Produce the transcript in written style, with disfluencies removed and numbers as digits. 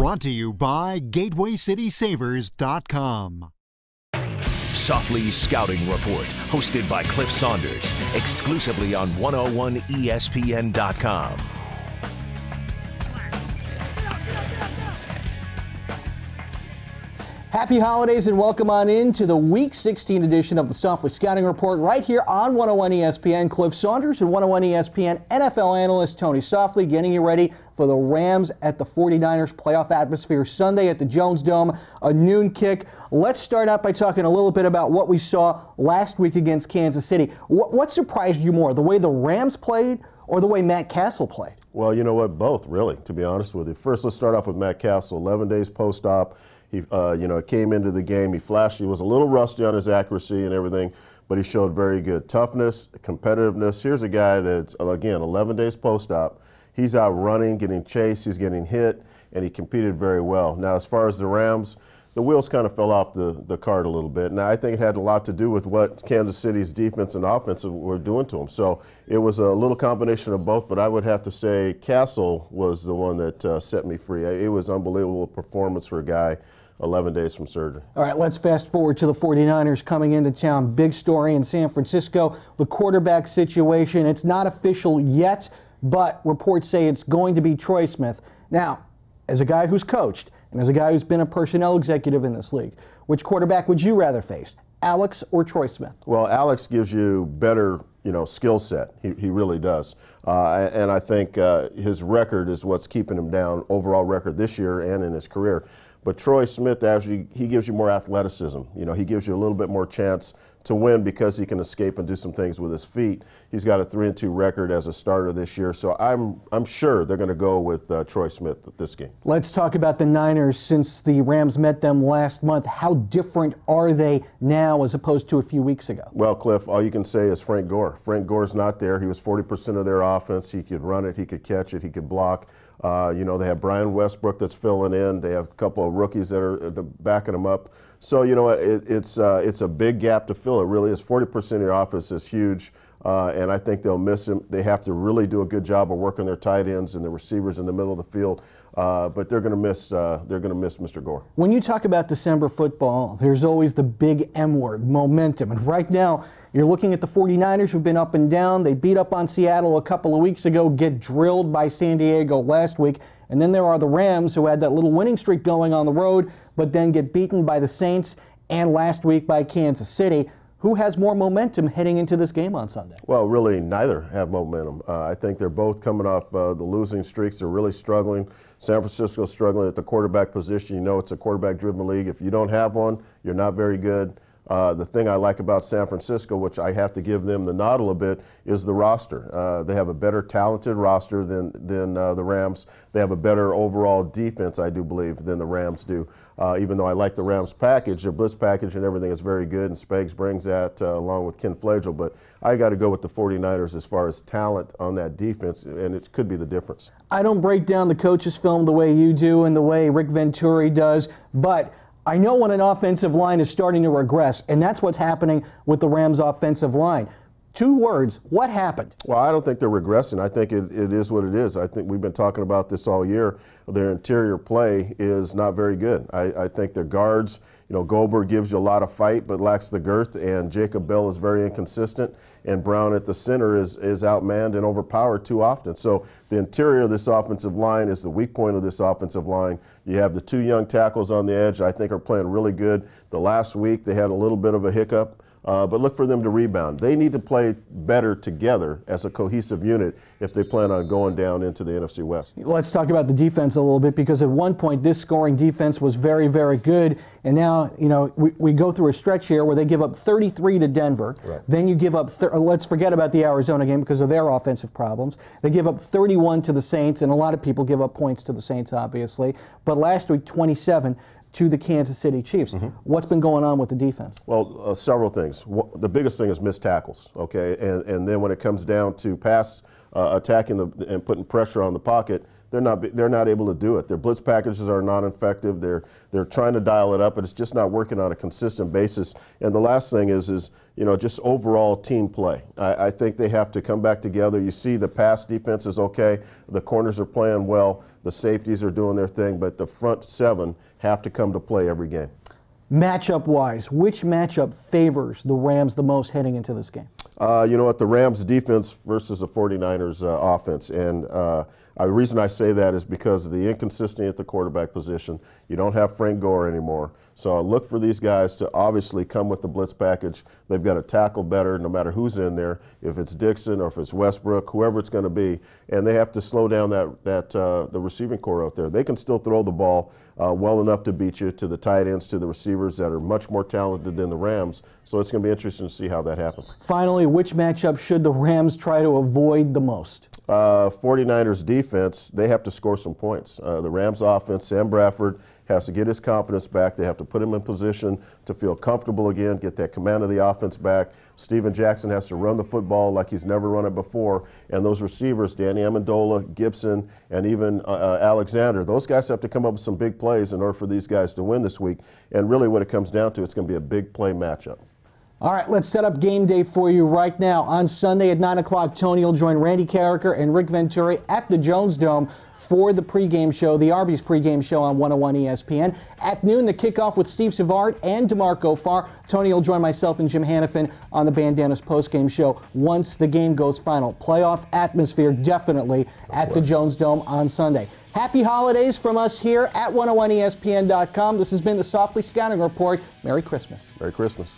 Brought to you by GatewayCitySavers.com. Softli's Scouting Report, hosted by Cliff Saunders, exclusively on 101ESPN.com. Happy holidays and welcome on in to the Week 16 edition of the Softli Scouting Report right here on 101 ESPN. Cliff Saunders and 101 ESPN NFL analyst Tony Softli getting you ready for the Rams at the 49ers playoff atmosphere Sunday at the Jones Dome, a noon kick. Let's start out by talking a little bit about what we saw last week against Kansas City. What surprised you more, the way the Rams played or the way Matt Castle played? Well, you know what, both really, to be honest with you. First, let's start off with Matt Castle, 11 days post-op. He, came into the game. He flashed. He was a little rusty on his accuracy and everything, but he showed very good toughness, competitiveness. Here's a guy that's, again, 11 days post-op. He's out running, getting chased. He's getting hit, and he competed very well. Now, as far as the Rams, the wheels kind of fell off the cart a little bit. Now, I think it had a lot to do with what Kansas City's defense and offense were doing to him. So it was a little combination of both, but I would have to say Castle was the one that set me free. It was unbelievable performance for a guy 11 days from surgery. All right, let's fast forward to the 49ers coming into town. Big story in San Francisco, the quarterback situation. It's not official yet, but reports say it's going to be Troy Smith. Now, as a guy who's coached, and as a guy who's been a personnel executive in this league, which quarterback would you rather face, Alex or Troy Smith? Well, Alex gives you better, skill set. He really does. And I think his record is what's keeping him down, overall record this year and in his career. But Troy Smith, actually, he gives you more athleticism. He gives you a little bit more chance to win because he can escape and do some things with his feet. He's got a 3-2 record as a starter this year, so I'm sure they're going to go with Troy Smith at this game. Let's talk about the Niners since the Rams met them last month. How different are they now as opposed to a few weeks ago? Well, Cliff, all you can say is Frank Gore. Frank Gore's not there. He was 40% of their offense. He could run it, he could catch it, he could block. They have Brian Westbrook that's filling in. They have a couple of rookies that are backing them up. So, it's a big gap to fill. It really is. 40% of your offense is huge, and I think they'll miss him. They have to really do a good job of working their tight ends and the receivers in the middle of the field. But they're going to miss Mr. Gore. When you talk about December football, there's always the big M word, momentum. And right now, you're looking at the 49ers who've been up and down. They beat up on Seattle a couple of weeks ago, get drilled by San Diego last week. And then there are the Rams who had that little winning streak going on the road, but then get beaten by the Saints and last week by Kansas City. Who has more momentum heading into this game on Sunday? Well, really, neither have momentum. I think they're both coming off the losing streaks. They're really struggling. San Francisco's struggling at the quarterback position. It's a quarterback-driven league. If you don't have one, you're not very good. The thing I like about San Francisco, which I have to give them the nod a little bit, is the roster. They have a better talented roster than the Rams. They have a better overall defense, I do believe, than the Rams do. Even though I like the Rams package, their blitz package and everything is very good, and Spags brings that along with Ken Flagel. But I got to go with the 49ers as far as talent on that defense, and it could be the difference. I don't break down the coaches' film the way you do and the way Rick Venturi does, but I know when an offensive line is starting to regress, and that's what's happening with the Rams' offensive line. 2 words, what happened? Well, I don't think they're regressing. I think it is what it is. I think we've been talking about this all year. Their interior play is not very good. I think their guards, Goldberg gives you a lot of fight but lacks the girth, and Jacob Bell is very inconsistent, and Brown at the center is outmanned and overpowered too often. So the interior of this offensive line is the weak point of this offensive line. You have the 2 young tackles on the edge I think are playing really good. The last week they had a little bit of a hiccup. But look for them to rebound. They need to play better together as a cohesive unit if they plan on going down into the NFC West. Let's talk about the defense a little bit, because at one point this scoring defense was very, very good. And now, we go through a stretch here where they give up 33 to Denver. Right. Then you give up, let's forget about the Arizona game because of their offensive problems. They give up 31 to the Saints, and a lot of people give up points to the Saints, obviously. But last week, 27 to the Kansas City Chiefs. Mm-hmm. What's been going on with the defense? Well, several things. The biggest thing is missed tackles, okay? And then when it comes down to pass attacking and putting pressure on the pocket, they're not able to do it. Their blitz packages are not effective. They're trying to dial it up, but it's just not working on a consistent basis. And the last thing is just overall team play. I think they have to come back together. You see the pass defense is okay. The corners are playing well. The safeties are doing their thing, but the front seven have to come to play every game. Matchup-wise, which matchup favors the Rams the most heading into this game? You know what, the Rams defense versus the 49ers offense. And the reason I say that is because of the inconsistency at the quarterback position. You don't have Frank Gore anymore. So I look for these guys to obviously come with the blitz package. They've got to tackle better no matter who's in there, if it's Dixon or if it's Westbrook, whoever it's going to be. And they have to slow down the receiving core out there. They can still throw the ball well enough to beat you, to the tight ends, to the receivers that are much more talented than the Rams. So it's going to be interesting to see how that happens. Finally, which matchup should the Rams try to avoid the most? 49ers defense, they have to score some points. The Rams offense, Sam Bradford has to get his confidence back. They have to put him in position to feel comfortable again, get that command of the offense back. Steven Jackson has to run the football like he's never run it before. And those receivers, Danny Amendola, Gibson, and even Alexander, those guys have to come up with some big plays in order for these guys to win this week. And really what it comes down to, it's going to be a big play matchup. All right, let's set up game day for you right now. On Sunday at 9 o'clock, Tony will join Randy Carricker and Rick Venturi at the Jones Dome for the pregame show, the Arby's pregame show on 101 ESPN. At noon, the kickoff with Steve Savard and DeMarco Farr. Tony will join myself and Jim Hannafin on the Bandanas postgame show once the game goes final. Playoff atmosphere definitely at the Jones Dome on Sunday. Happy holidays from us here at 101ESPN.com. This has been the Softli Scouting Report. Merry Christmas. Merry Christmas.